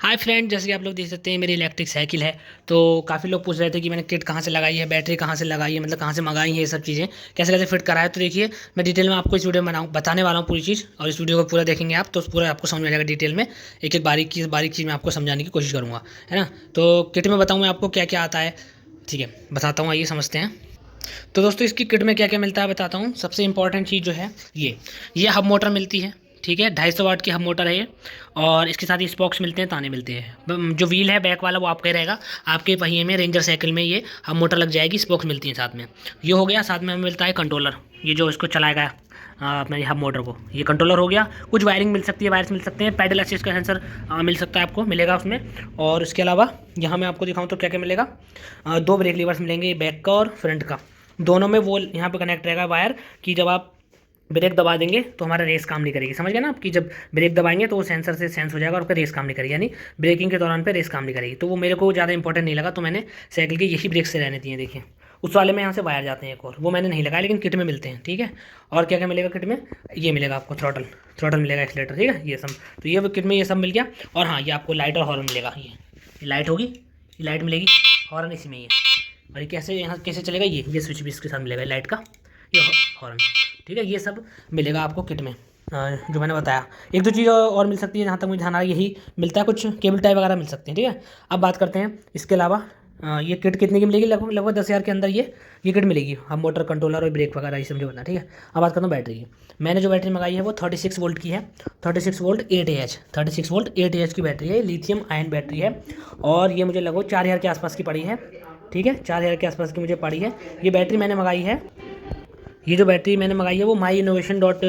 Hi friend, जैसे कि आप लोग देख सकते हैं मेरी इलेक्ट्रिक साइकिल है। तो काफ़ी लोग पूछ रहे थे कि मैंने किट कहाँ से लगाई है, बैटरी कहाँ से लगाई है, मतलब कहाँ से मंगाई है, ये सब चीज़ें कैसे कैसे फिट कराया। तो देखिए मैं डिटेल में आपको इस वीडियो में बताने वाला हूँ पूरी चीज़, और इस वीडियो को पूरा देखेंगे आप तो पूरा आपको समझ में आएगा डिटेल में। एक एक बारीक चीज़ मैं आपको समझाने की कोशिश करूँगा, है ना। तो किट में बताऊँ मैं आपको क्या क्या आता है। ठीक है, बताता हूँ, आइए समझते हैं। तो दोस्तों इसकी किट में क्या क्या मिलता है बताता हूँ। सबसे इंपॉर्टेंट चीज़ जो है ये हब मोटर मिलती है। ठीक है, 250 वाट की हब मोटर है ये। और इसके साथ ये स्पॉक्स मिलते हैं, ताने मिलते हैं। जो व्हील है बैक वाला वो आपका ही रहेगा। आपके पहिए में रेंजर साइकिल में ये हब मोटर लग जाएगी, स्पॉक्स मिलती हैं साथ में। ये हो गया, साथ में हमें मिलता है कंट्रोलर, ये जो इसको चलाएगा अपने हब मोटर को, ये कंट्रोलर हो गया। कुछ वायरिंग मिल सकती है, वायर्स मिल सकते हैं, पैडल असिस्ट का सेंसर मिल सकता है, आपको मिलेगा उसमें। और इसके अलावा यहाँ मैं आपको दिखाऊँ तो क्या क्या मिलेगा। दो ब्रेक लीवर्स मिलेंगे, बैक का और फ्रंट का। दोनों में वो यहाँ पे कनेक्ट रहेगा वायर, कि जब आप ब्रेक दबा देंगे तो हमारा रेस काम नहीं करेगी। समझ गए ना आपकी, जब ब्रेक दबाएंगे तो वो सेंसर से सेंस हो जाएगा और उसका रेस काम नहीं करेगी, यानी ब्रेकिंग के दौरान पे रेस काम नहीं करेगी। तो वो मेरे को ज़्यादा इंपॉर्टेंट नहीं लगा, तो मैंने साइकिल के यही ब्रेक से रहने दिए। देखिए उस वाले में यहाँ से वायर जाते हैं एक और, वो मैंने नहीं लगाया, लेकिन किट में मिलते हैं। ठीक है, और क्या क्या मिलेगा किट में, ये मिलेगा आपको थ्रॉटल मिलेगा, एक्सीलेटर, ठीक है, ये सब। तो ये किट में ये सब मिल गया। और हाँ, ये आपको लाइट और हॉर्न मिलेगा। ये लाइट होगी, ये लाइट मिलेगी, हॉर्न इसी में ही है। और ये कैसे यहाँ कैसे चलेगा, ये स्विच भी इसके साथ मिलेगा लाइट का, ये हॉर्न। ठीक है, ये सब मिलेगा आपको किट में, जो मैंने बताया। एक दो चीज़ और मिल सकती है, जहाँ तक मुझे ध्यान आ रहा है यही मिलता है, कुछ केबल टाइप वगैरह मिल सकते हैं। ठीक है, अब बात करते हैं इसके अलावा। ये किट कितने की मिलेगी, लगभग लगभग 10,000 के अंदर ये किट मिलेगी। हम मोटर कंट्रोलर और ब्रेक वगैरह ये सब मुझे बता। ठीक है, अब बात करता हूँ बैटरी की। मैंने जो बैटरी मंगाई है वो 36 वोल्ट की है। 36 वोल्ट 8 Ah, 36 वोल्ट 8 Ah की बैटरी है, लिथियम आयन बैटरी है। और ये मुझे लगभग 4,000 के आसपास की पड़ी है। ठीक है, 4,000 के आसपास की मुझे पड़ी है। ये बैटरी मैंने मंगाई है, ये जो बैटरी मैंने मंगाई है वो माई इनोवेशन डॉट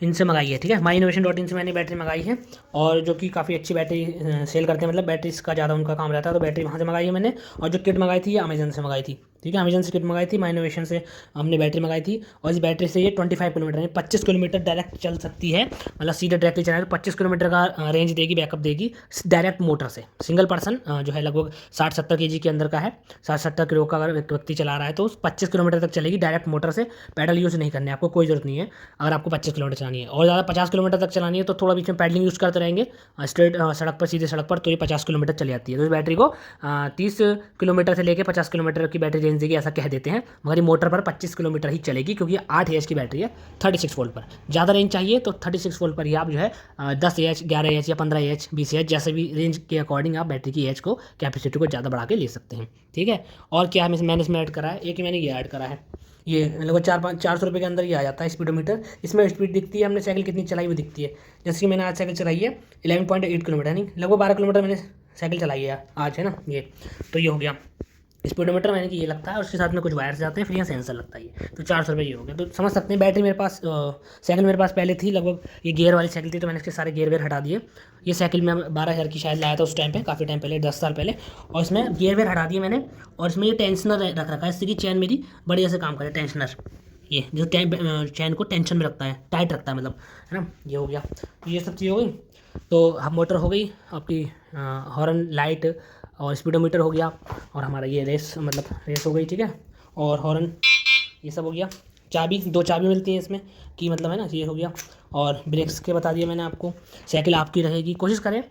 इन से मंगाई है। ठीक है, माई इनोवेशन डॉट इन से मैंने बैटरी मंगाई है, और जो कि काफ़ी अच्छी बैटरी सेल करते हैं, मतलब बैटरीज का ज़्यादा उनका काम रहता है, तो बैटरी वहाँ से मंगाई है मैंने। और जो किट मंगाई थी ये अमेजन से मंगाई थी। ठीक है, अमेजन से किट मंगाई थी, माई इनोवेशन से हमने बैटरी मंगाई थी। और इस बैटरी से ये 25 किलोमीटर यानी 25 किलोमीटर डायरेक्ट चल सकती है, मतलब सीधे डायरेक्टली चलाए तो 25 किलोमीटर का रेंज देगी, बैकअप देगी डायरेक्ट मोटर से। सिंगल पर्सन जो है लगभग 60-70 kg के अंदर का है, 60-70 किलो का अगर व्यक्ति चला रहा है तो 25 किलोमीटर तक चलेगी डायरेक्ट मोटर से। पैडल यूज़ नहीं करने, आपको कोई ज़रूरत नहीं है। अगर आपको 25 किलोमीटर चलानी है और ज़्यादा 50 किलोमीटर तक चलानी है तो थोड़ा बीच में पैडलिंग यूज़ करते रहेंगे स्ट्रेट सड़क पर, सीधे सड़क पर, तो ये 50 किलोमीटर चली जाती है। तो इस बैटरी को 30 किलोमीटर से लेकर 50 किलोमीटर की बैटरी रेंज देगी, ऐसा कह देते हैं। मगर ये मोटर पर 25 किलोमीटर ही चलेगी, क्योंकि 8 Ah की बैटरी है 36 वोल्ट पर। ज़्यादा रेंज चाहिए तो 36 वोल्ट पर ही आप जो है 10 Ah, 11 Ah या 15 Ah, 20 Ah, जैसे भी रेंज के अकॉर्डिंग आप बैटरी की एच को, कैपेसिटी को ज़्यादा बढ़ा के ले सकते हैं। ठीक है, और क्या मैंने इसमें ऐड करा है, एक मैंने ये ऐड करा है, ये लगभग 400 रुपये के अंदर ये आ जाता है स्पीडोमीटर। इसमें स्पीड दिखती है, हमने साइकिल कितनी चलाई हुई दिखती है। जैसे कि मैंने आज साइकिल चलाई है 11.8 किलोमीटर, यानी लगभग 12 किलोमीटर मैंने साइकिल चलाई है आज, है ना। ये तो ये हो गया स्पीडोमीटर, मैंने कि ये लगता है, और उसके साथ में कुछ वायर्स जाते हैं, फिर यहाँ सेंसर लगता है। ये तो 400 रुपये ये हो गया। तो समझ सकते हैं बैटरी मेरे पास, साइकिल मेरे पास पहले थी लगभग, ये गियर वाली साइकिल थी, तो मैंने इसके सारे गियर वेयर हटा दिए। ये साइकिल मैं 12,000 की शायद लाया था उस टाइम पे, काफ़ी टाइम पहले, 10 साल पहले। और इसमें गियर वेयर हटा दिए मैंने, और इसमें ये टेंशनर रख रखा है, इससे कि चैन मेरी बढ़िया से काम करे। टेंशनर, ये जो चैन को टेंशन में रखता है, टाइट रखता है मतलब, है ना। ये हो गया, तो ये सब चीज़ हो गई। तो हम मोटर हो गई आपकी, हॉर्न, लाइट और स्पीडोमीटर हो गया, और हमारा ये रेस, मतलब रेस हो गई। ठीक है, और हॉर्न, ये सब हो गया। दो चाबी मिलती है इसमें, कि मतलब है ना, ये हो गया। और ब्रेक्स के बता दिया मैंने आपको। साइकिल आपकी रहेगी, कोशिश करें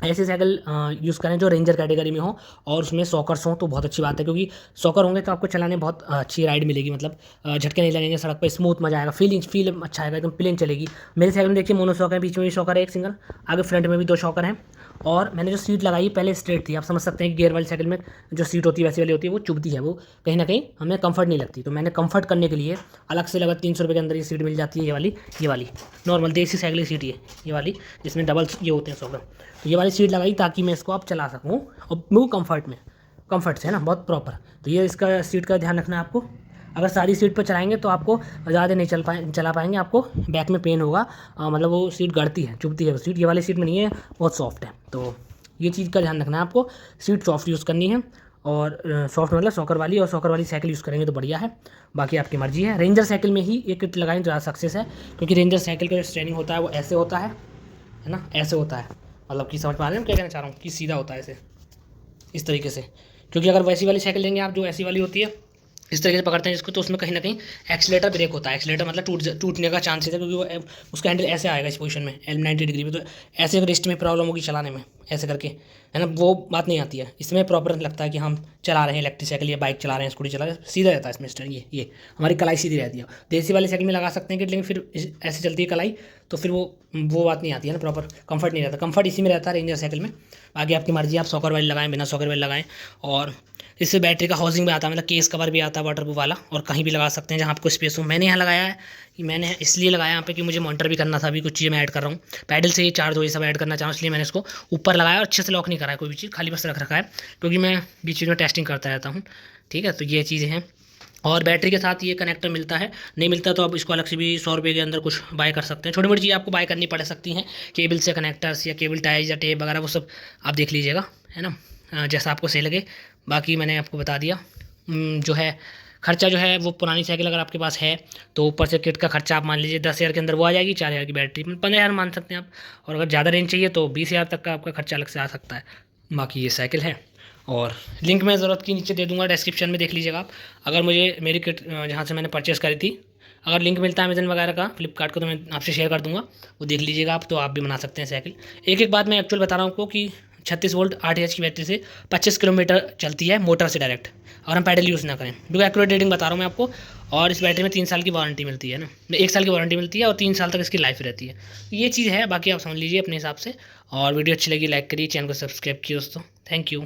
ऐसी साइकिल यूज़ करें जो रेंजर कैटेगरी में हो, और उसमें सॉकर्स हों तो बहुत अच्छी बात है, क्योंकि सॉकर होंगे तो आपको चलाने बहुत अच्छी राइड मिलेगी, मतलब झटके नहीं लगेंगे सड़क पर, स्मूथ मजा आएगा, फील अच्छा आएगा, एकदम प्लेन चलेगी। मेरी साइकिल में देखिए मोनो शॉक है, बीच में भी शॉकर है एक सिंगल, आगे फ्रंट में भी 2 शॉकर हैं। और मैंने जो सीट लगाई पहले स्ट्रेट थी, आप समझ सकते हैं कि गियर वाली साइकिल में जो सीट होती है वैसी वाली होती है, वो चुभती है, वो कहीं ना कहीं हमें कंफर्ट नहीं लगती। तो मैंने कंफर्ट करने के लिए अलग से लगभग 300 रुपये के अंदर ये सीट मिल जाती है। ये वाली नॉर्मल देसी साइकिल की सीट, ये वाली, जिसमें डबल ये होते हैं शॉकर। तो ये वाली सीट लगाई ताकि मैं इसको आप चला सकूँ, और वो कंफर्ट से, है ना, बहुत प्रॉपर। तो ये इसका सीट का ध्यान रखना है आपको। अगर सारी सीट पर चलाएंगे तो आपको ज़्यादा नहीं चला पाएंगे, आपको बैक में पेन होगा, मतलब वो सीट गड़ती है, चुभती है वो सीट। ये वाली सीट में नहीं है, बहुत सॉफ्ट है। तो ये चीज़ का ध्यान रखना है आपको, सीट सॉफ्ट यूज़ करनी है। और सॉफ्ट मतलब सॉकर वाली, और सॉकर वाली साइकिल यूज़ करेंगे तो बढ़िया है, बाकी आपकी मर्जी है। रेंजर साइकिल में ही ये किट लगाएं तो ज़्यादा सक्सेस है, क्योंकि रेंजर साइकिल का जो स्ट्रेनिंग होता है वो ऐसे होता है ना, ऐसे होता है, मतलब कि समझ पा रहे हैं क्या कहना चाह रहा हूँ, कि सीधा होता है ऐसे, इस तरीके से। क्योंकि अगर वैसी वाली साइकिल लेंगे आप, जो ऐसी वाली होती है, इस तरीके से पकड़ते हैं जिसको, तो उसमें कहीं ना कहीं एक्सीलेटर ब्रेक होता है। एक्सीलेटर मतलब टूटने का चांसेस है, क्योंकि वो उसका हैंडल ऐसे आएगा इस पोजीशन में 90 डिग्री में, तो ऐसे अगर रिस्ट में प्रॉब्लम होगी चलाने में ऐसे करके, है ना, वो बात नहीं आती है। इसमें प्रॉपर लगता है कि हम चला रहे हैं इलेक्ट्रिक साइकिल या बाइक चला रहे हैं, स्कूटी चला रहे हैं, सीधा रहता है इसमें स्टेयरिंग। ये हमारी कलाई सीधी रहती है। देसी वाले साइकिल में लगा सकते हैं कि, लेकिन फिर ऐसे चलती है कलाई, तो फिर वो बात नहीं आती है ना, प्रॉपर कंफर्ट नहीं रहता। कंफर्ट इसी में रहता है रेंजर साइकिल में। आगे आपकी मर्जी, आप सॉकर वाली लगाएं, बिना सॉकर वाली लगाएं। और इससे बैटरी का हाउसिंग भी आता है, मतलब केस कवर भी आता है वाटरप्रूफ वाला, और कहीं भी लगा सकते हैं जहाँ आपको स्पेस हो। मैंने यहाँ लगाया है कि मैंने इसलिए लगाया यहाँ पे कि मुझे मॉनिटर भी करना था, अभी कुछ चीज़ें मैं ऐड कर रहा हूँ, पैडल से ये चार्ज हो, ये सब ऐड करना चाहूँ, इसलिए मैंने इसको ऊपर लगाया और अच्छे से लॉक नहीं करा है कोई भी चीज़, खाली बस रख रखा है, क्योंकि मैं बीच बीच में टेस्टिंग करता रहता हूँ। ठीक है, तो ये चीज़ें हैं। और बैटरी के साथ ये कनेक्टर मिलता है, नहीं मिलता तो आप इसको अलग से भी 100 रुपये के अंदर कुछ बाय कर सकते हैं। छोटी मोटी चीज़ें आपको बाय करनी पड़ सकती हैं, केबल से कनेक्टर्स या केबल टाइज या टेप वगैरह, वो सब आप देख लीजिएगा, है ना, जैसा आपको सही लगे। बाकी मैंने आपको बता दिया। जो है खर्चा जो है वो पुरानी साइकिल अगर आपके पास है तो ऊपर से किट का खर्चा आप मान लीजिए 10,000 के अंदर वो आ जाएगी, 4,000 की बैटरी, 15,000 मान सकते हैं आप। और अगर ज़्यादा रेंज चाहिए तो 20,000 तक का आपका खर्चा अलग से आ सकता है। बाकी ये साइकिल है, और लिंक मैं ज़रूरत की नीचे दे दूंगा, डिस्क्रिप्शन में देख लीजिएगा आप। अगर मुझे मेरी किट जहाँ से मैंने परचेस करी थी, अगर लिंक मिलता है अमेजन वगैरह का, फ्लिपकार्ट को, तो मैं आपसे शेयर कर दूंगा, वो देख लीजिएगा आप, तो आप भी बना सकते हैं साइकिल। एक बात मैं एक्चुअल बता रहा हूँ आपको कि 36 वोल्ट 8 की बैटरी से 25 किलोमीटर चलती है मोटर से डायरेक्ट, और हम पैडल यूज़ ना करें, बिल्कुल एक्यूरेट रेटिंग बता रहा हूँ मैं आपको। और इस बैटरी में 3 साल की वारंटी मिलती है ना, 1 साल की वारंटी मिलती है, और 3 साल तक इसकी लाइफ रहती है। ये चीज़ है, बाकी आप समझ लीजिए अपने हिसाब से। और वीडियो अच्छी लगी लाइक करिए, चैनल को सब्सक्राइब किए दोस्तों। Thank you.